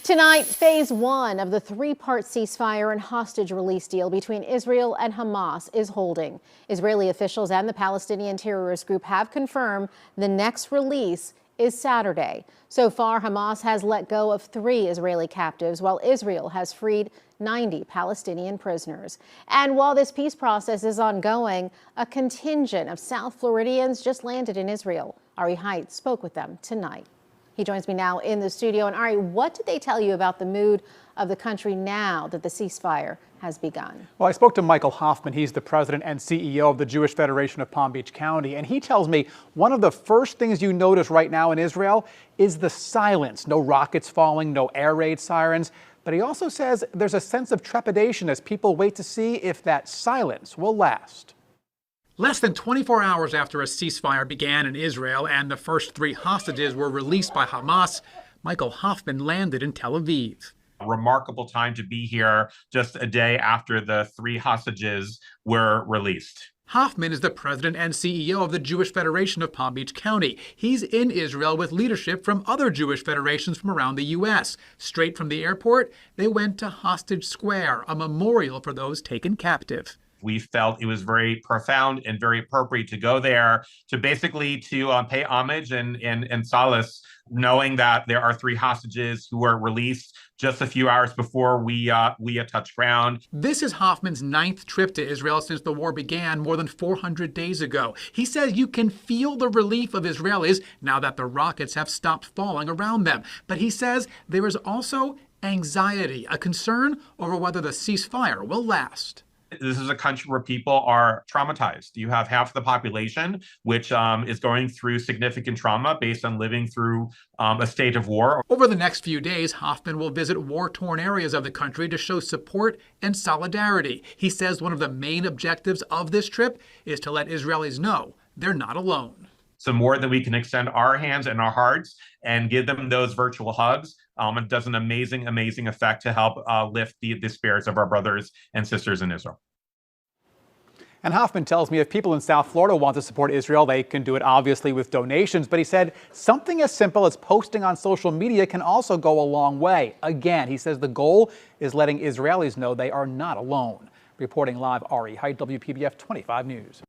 Tonight, phase one of the three-part ceasefire and hostage release deal between Israel and Hamas is holding. Israeli officials and the Palestinian terrorist group have confirmed the next release is Saturday. So far, Hamas has let go of 3 Israeli captives, while Israel has freed 90 Palestinian prisoners. And while this peace process is ongoing, a contingent of South Floridians just landed in Israel. Ari Haidt spoke with them tonight. He joins me now in the studio. And Ari, what did they tell you about the mood of the country now that the ceasefire has begun? Well, I spoke to Michael Hoffman. He's the president and CEO of the Jewish Federation of Palm Beach County. And he tells me one of the first things you notice right now in Israel is the silence. No rockets falling, no air raid sirens. But he also says there's a sense of trepidation as people wait to see if that silence will last. Less than 24 hours after a ceasefire began in Israel and the first 3 hostages were released by Hamas, Michael Hoffman landed in Tel Aviv. A remarkable time to be here just a day after the 3 hostages were released. Hoffman is the president and CEO of the Jewish Federation of Palm Beach County. He's in Israel with leadership from other Jewish federations from around the U.S. Straight from the airport, they went to Hostage Square, a memorial for those taken captive. We felt it was very profound and very appropriate to go there to basically pay homage and solace, knowing that there are 3 hostages who were released just a few hours before we touched ground. This is Hoffman's 9th trip to Israel since the war began more than 400 days ago. He says you can feel the relief of Israelis now that the rockets have stopped falling around them. But he says there is also anxiety, a concern over whether the ceasefire will last. This is a country where people are traumatized. You have half the population, which is going through significant trauma based on living through a state of war. Over the next few days, Hoffman will visit war-torn areas of the country to show support and solidarity. He says one of the main objectives of this trip is to let Israelis know they're not alone. So more that we can extend our hands and our hearts and give them those virtual hugs, it does an amazing, amazing effect to help lift the spirits of our brothers and sisters in Israel. And Hoffman tells me if people in South Florida want to support Israel, they can do it obviously with donations. But he said something as simple as posting on social media can also go a long way. Again, he says the goal is letting Israelis know they are not alone. Reporting live, Ari Haidt, WPBF 25 News.